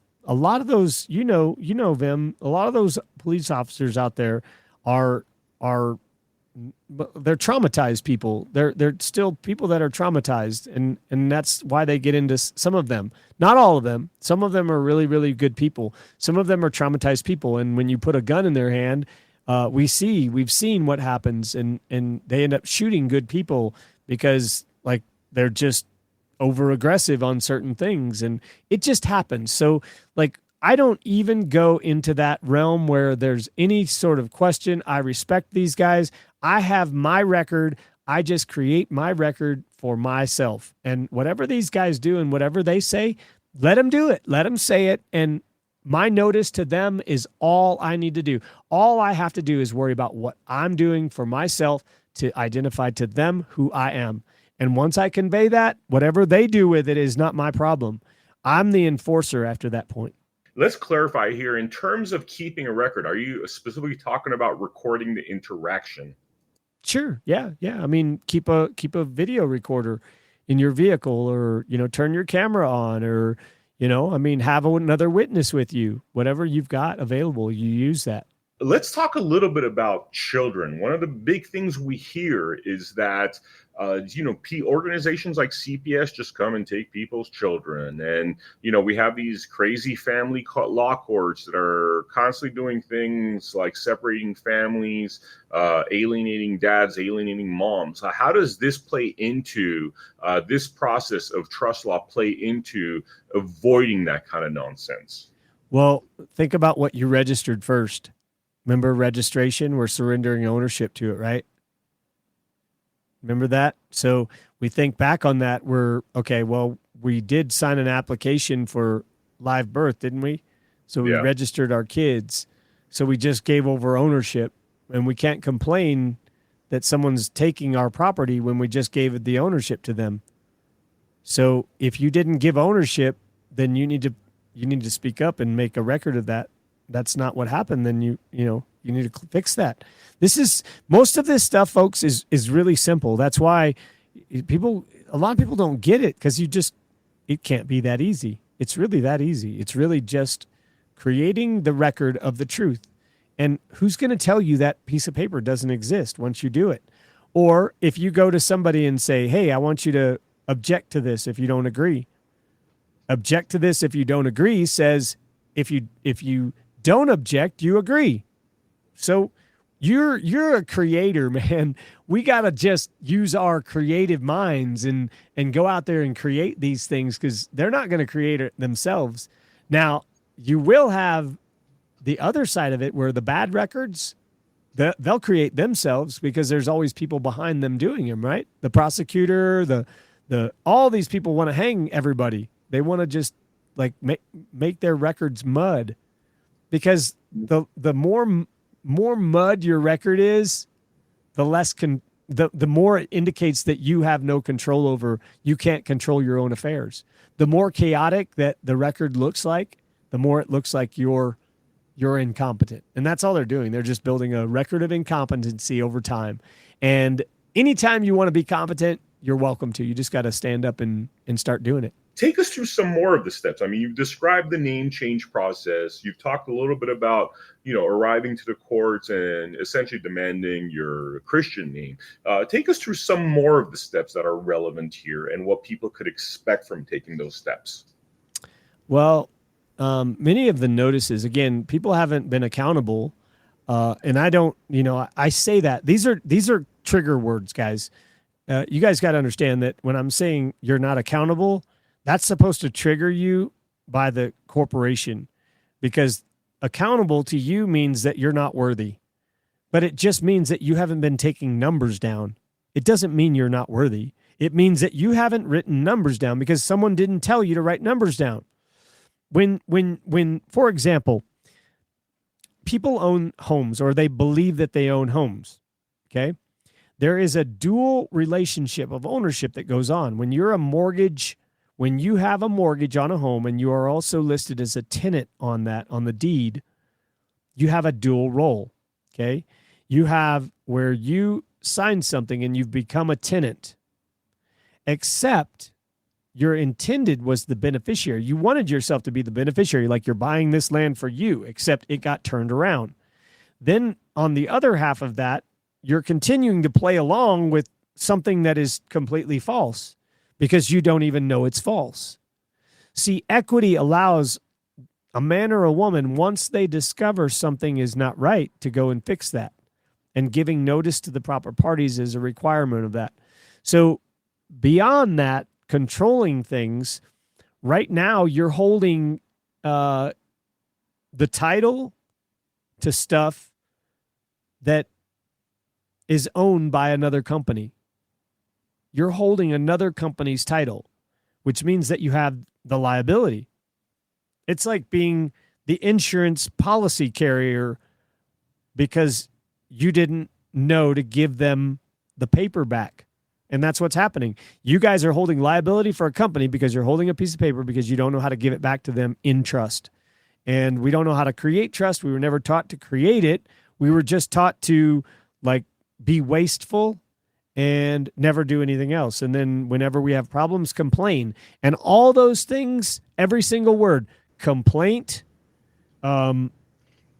those, Vem, a lot of those police officers out there they're traumatized people. They're still people that are traumatized. And that's why they get into some of them, not all of them. Some of them are really, really good people. Some of them are traumatized people. And when you put a gun in their hand, we've seen what happens, and they end up shooting good people because they're just over aggressive on certain things, and it just happens. So I don't even go into that realm where there's any sort of question. I respect these guys. I have my record. I just create my record for myself, and whatever these guys do and whatever they say, let them do it. Let them say it. And my notice to them is all I need to do. All I have to do is worry about what I'm doing for myself to identify to them who I am. And once I convey that, whatever they do with it is not my problem. I'm the enforcer after that point. Let's clarify here. In terms of keeping a record, are you specifically talking about recording the interaction? Sure. Yeah. Yeah. I mean, keep a video recorder in your vehicle, or, turn your camera on, or, have another witness with you. Whatever you've got available, you use that. Let's talk a little bit about children. One of the big things we hear is that, organizations like CPS just come and take people's children. And, we have these crazy family law courts that are constantly doing things like separating families, alienating dads, alienating moms. How does this play into this process of trust law, play into avoiding that kind of nonsense? Well, think about what you registered first. Remember registration? We're surrendering ownership to it, right? Remember that? So we think back on that. We did sign an application for live birth, didn't we? So we registered our kids. So we just gave over ownership, and we can't complain that someone's taking our property when we just gave the ownership to them. So if you didn't give ownership, then you need to speak up and make a record of that. That's not what happened. Then you need to fix that. Most of this stuff, folks, is really simple. That's why a lot of people don't get it, because it can't be that easy. It's really that easy. It's really just creating the record of the truth. And who's going to tell you that piece of paper doesn't exist once you do it? Or if you go to somebody and say, hey, I want you to object to this if you don't agree. Object to this if you don't agree says if you don't object, you agree. So you're a creator, man. We got to just use our creative minds and go out there and create these things, because they're not going to create it themselves. Now, you will have the other side of it where the bad records, they'll create themselves, because there's always people behind them doing them, right? The prosecutor, all these people want to hang everybody. They want to just like make their records mud. Because the more mud your record is, the less the more it indicates that you have no control over. You can't control your own affairs. The more chaotic that the record looks like, the more it looks like you're incompetent. And that's all they're doing. They're just building a record of incompetency over time. And anytime you want to be competent, you're welcome to. You just got to stand up and start doing it. Take us through some more of the steps. I mean, you've described the name change process. You've talked a little bit about, arriving to the courts and essentially demanding your Christian name. Take us through some more of the steps that are relevant here and what people could expect from taking those steps. Well, many of the notices, again, people haven't been accountable. And I don't, I say that these are trigger words, guys. You guys got to understand that when I'm saying you're not accountable, that's supposed to trigger you by the corporation, because accountable to you means that you're not worthy. But it just means that you haven't been taking numbers down. It doesn't mean you're not worthy. It means that you haven't written numbers down because someone didn't tell you to write numbers down. When for example, people own homes, or they believe that they own homes, okay? There is a dual relationship of ownership that goes on. When you have a mortgage on a home and you are also listed as a tenant on the deed, you have a dual role, okay? You have where you sign something and you've become a tenant, except your intended was the beneficiary. You wanted yourself to be the beneficiary, like you're buying this land for you, except it got turned around. Then on the other half of that, you're continuing to play along with something that is completely false, because you don't even know it's false. See, equity allows a man or a woman, once they discover something is not right, to go and fix that. And giving notice to the proper parties is a requirement of that. So beyond that, controlling things, right now you're holding the title to stuff that is owned by another company. You're holding another company's title, which means that you have the liability. It's like being the insurance policy carrier because you didn't know to give them the paper back. And that's what's happening. You guys are holding liability for a company because you're holding a piece of paper because you don't know how to give it back to them in trust. And we don't know how to create trust. We were never taught to create it. We were just taught to like be wasteful and never do anything else. And then whenever we have problems, complain. And all those things, every single word, complaint,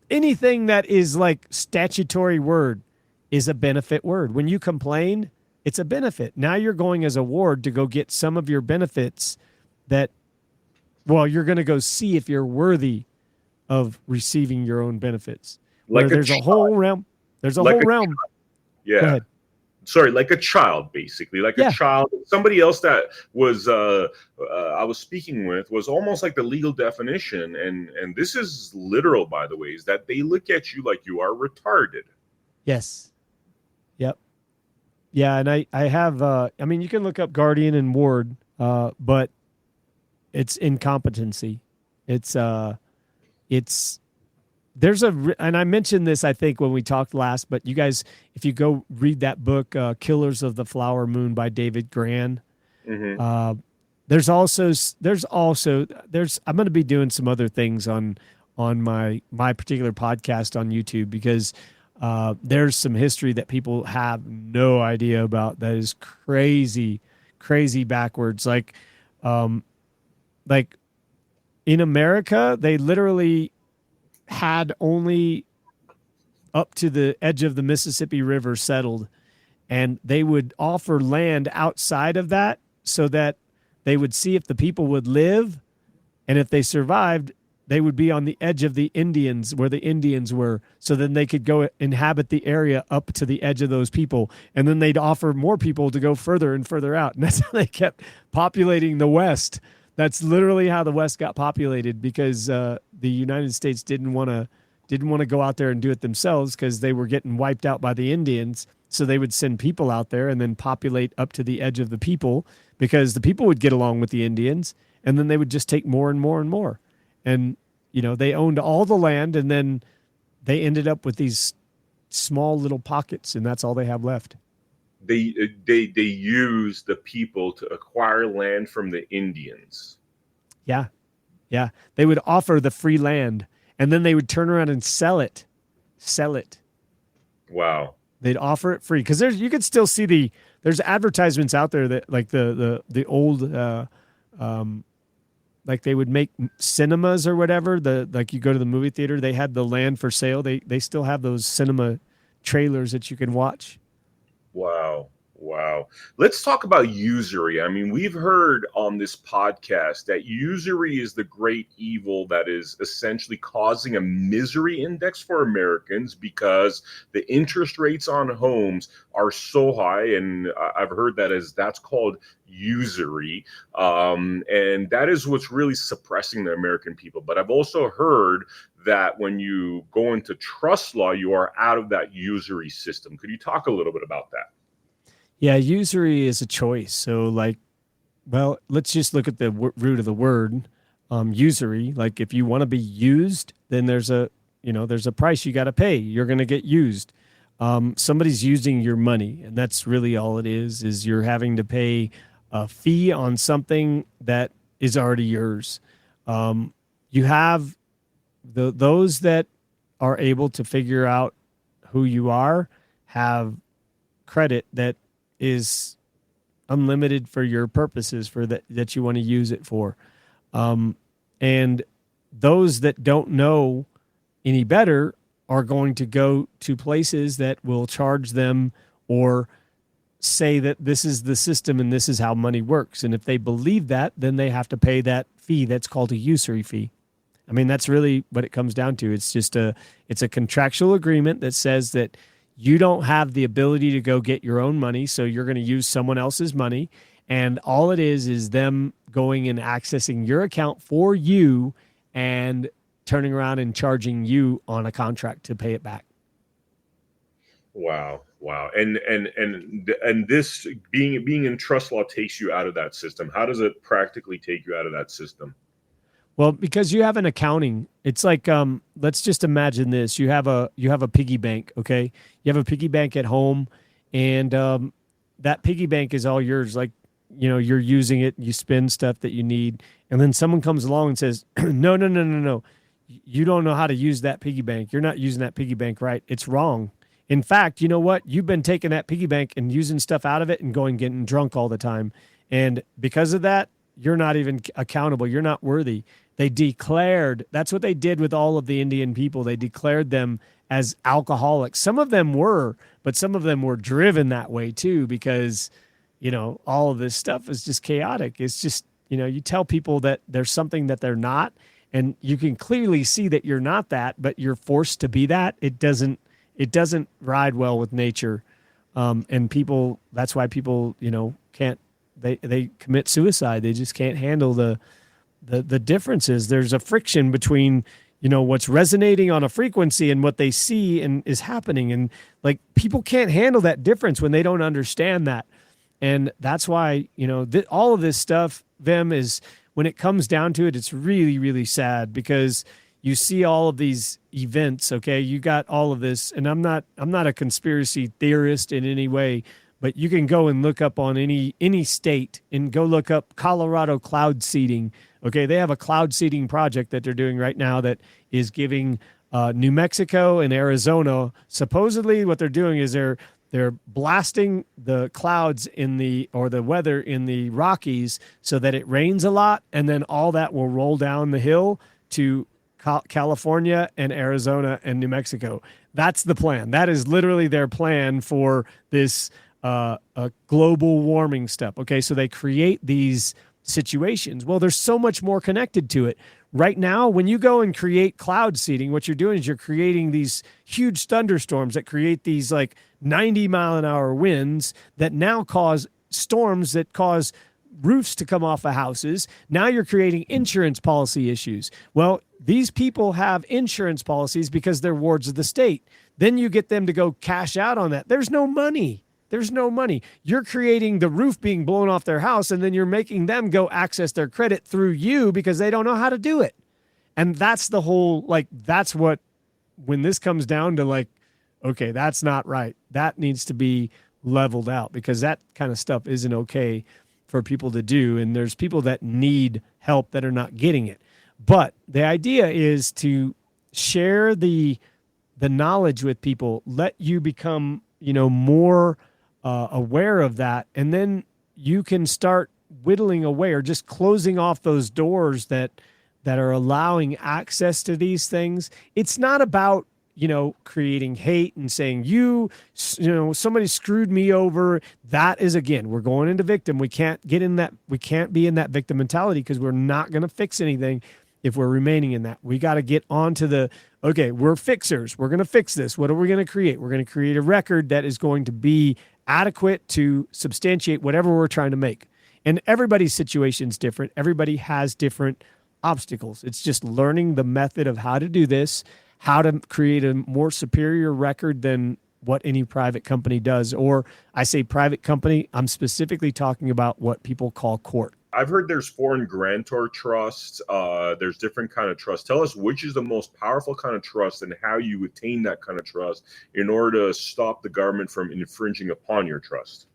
anything that is like statutory word is a benefit word. When you complain, it's a benefit. Now you're going as a ward to go get some of your benefits that, well, you're going to go see if you're worthy of receiving your own benefits. Like there's a whole realm. There's a whole realm. Yeah. Go ahead. Sorry, like a child, basically, like a child. Somebody else that was I was speaking with was almost like the legal definition, and this is literal, by the way, is that they look at you like you are retarded. Yes. Yep. Yeah, and I have I mean, you can look up guardian and ward, but it's incompetency. It's there's and I mentioned this, I think, when we talked last, but you guys, if you go read that book, Killers of the Flower Moon by David Gran, Mm-hmm. there's I'm going to be doing some other things on my particular podcast on YouTube because there's some history that people have no idea about that is crazy backwards. Like in America, they literally had only up to the edge of the Mississippi River settled, and they would offer land outside of that so that they would see if the people would live, and if they survived, they would be on the edge of the Indians where the Indians were, so then they could go inhabit the area up to the edge of those people, and then they'd offer more people to go further and further out, and that's how they kept populating the West. That's literally how the West got populated, because the United States didn't want to go out there and do it themselves because they were getting wiped out by the Indians. So they would send people out there and then populate up to the edge of the people because the people would get along with the Indians, and then they would just take more and more and more. And, they owned all the land, and then they ended up with these small little pockets, and that's all they have left. They use the people to acquire land from the Indians. Yeah. They would offer the free land, and then they would turn around and sell it. Wow. They'd offer it free because you could still see there's advertisements out there that like the old like they would make cinemas or whatever. Like you go to the movie theater, they had the land for sale. They still have those cinema trailers that you can watch. Wow. Let's talk about usury. I mean, we've heard on this podcast that usury is the great evil that is essentially causing a misery index for Americans because the interest rates on homes are so high. And I've heard that's called usury. And that is what's really suppressing the American people. But I've also heard that when you go into trust law, you are out of that usury system. Could you talk a little bit about that? Yeah, usury is a choice. So let's just look at the root of the word, usury. Like if you want to be used, then there's a price you got to pay. You're going to get used. Somebody's using your money, and that's really all it is you're having to pay a fee on something that is already yours. You have those that are able to figure out who you are have credit that is unlimited for your purposes for that you want to use it for. And those that don't know any better are going to go to places that will charge them or say that this is the system and this is how money works. And if they believe that, then they have to pay that fee that's called a usury fee. I mean, that's really what it comes down to. It's just it's a contractual agreement that says that you don't have the ability to go get your own money, so you're going to use someone else's money. And all it is them going and accessing your account for you and turning around and charging you on a contract to pay it back. Wow. And this being in trust law takes you out of that system. How does it practically take you out of that system? Well, because you have an accounting, it's like let's just imagine this. You have a piggy bank, okay? You have a piggy bank at home, and that piggy bank is all yours. Like, you're using it, you spend stuff that you need, and then someone comes along and says, "No, no, no, no, no. You don't know how to use that piggy bank. You're not using that piggy bank right. It's wrong." In fact, you know what? You've been taking that piggy bank and using stuff out of it and going getting drunk all the time. And because of that, you're not even accountable. You're not worthy. They declared, that's what they did with all of the Indian people. They declared them as alcoholics. Some of them were, but some of them were driven that way too, because, all of this stuff is just chaotic. It's just, you tell people that there's something that they're not, and you can clearly see that you're not that, but you're forced to be that. It doesn't ride well with nature. And people, that's why people, can't, they commit suicide. They just can't handle the differences. There's a friction between what's resonating on a frequency and what they see and is happening, and like people can't handle that difference when they don't understand that. And that's why all of this stuff, Vem, is when it comes down to it, it's really, really sad, because you see all of these events. Okay, you got all of this, and I'm not a conspiracy theorist in any way, but you can go and look up on any state and go look up Colorado cloud seeding. Okay, they have a cloud seeding project that they're doing right now that is giving New Mexico and Arizona. Supposedly, what they're doing is they're blasting the clouds or the weather in the Rockies so that it rains a lot, and then all that will roll down the hill to California and Arizona and New Mexico. That's the plan. That is literally their plan for this global warming stuff. Okay, so they create these situations. Well, there's so much more connected to it. Right now, when you go and create cloud seeding, what you're doing is you're creating these huge thunderstorms that create these like 90-mile-an-hour winds that now cause storms that cause roofs to come off of houses. Now you're creating insurance policy issues. Well, these people have insurance policies because they're wards of the state. Then you get them to go cash out on that. There's no money. There's no money. You're creating the roof being blown off their house, and then you're making them go access their credit through you because they don't know how to do it. And that's the whole, that's what, when this comes down to okay, that's not right. That needs to be leveled out, because that kind of stuff isn't okay for people to do. And there's people that need help that are not getting it. But the idea is to share the knowledge with people, let you become, more aware of that. And then you can start whittling away or just closing off those doors that are allowing access to these things. It's not about, creating hate and saying, somebody screwed me over. That is, again, we're going into victim. We can't get in that. We can't be in that victim mentality, because we're not going to fix anything if we're remaining in that. We got to get onto okay, we're fixers. We're going to fix this. What are we going to create? We're going to create a record that is going to be adequate to substantiate whatever we're trying to make. And everybody's situation is different. Everybody has different obstacles. It's just learning the method of how to do this, how to create a more superior record than what any private company does. Or I say private company, I'm specifically talking about what people call court. I've heard there's foreign grantor trusts. There's different kind of trusts. Tell us which is the most powerful kind of trust and how you attain that kind of trust in order to stop the government from infringing upon your trust.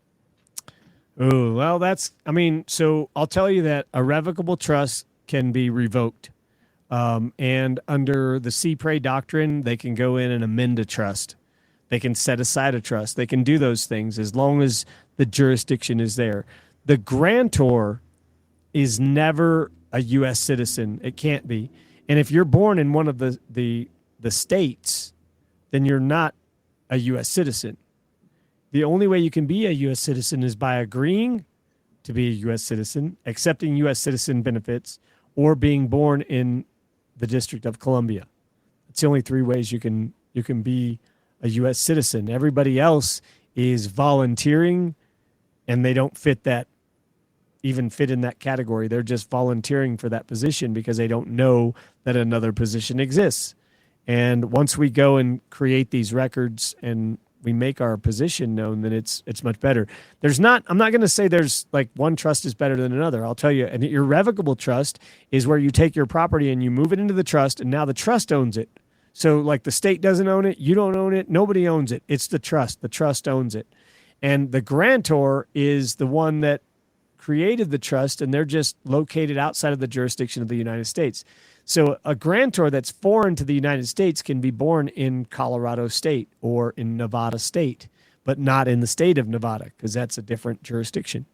Oh, well, so I'll tell you that irrevocable trust can be revoked. And under the C-Prey doctrine, they can go in and amend a trust. They can set aside a trust. They can do those things as long as the jurisdiction is there. The grantor is never a U.S. citizen. It can't be. And if you're born in one of the states, then you're not a U.S. citizen. The only way you can be a U.S. citizen is by agreeing to be a U.S. citizen, accepting U.S. citizen benefits, or being born in the District of Columbia. It's the only three ways you can be a U.S. citizen. Everybody else is volunteering, and they don't fit in that category. They're just volunteering for that position because they don't know that another position exists. And once we go and create these records and we make our position known, then it's much better. I'm not going to say there's like one trust is better than another. I'll tell you, an irrevocable trust is where you take your property and you move it into the trust, and now the trust owns it. So like the state doesn't own it, you don't own it, nobody owns it. It's the trust. The trust owns it. And the grantor is the one that created the trust, and they're just located outside of the jurisdiction of the United States. So a grantor that's foreign to the United States can be born in Colorado State or in Nevada State, but not in the state of Nevada, because that's a different jurisdiction.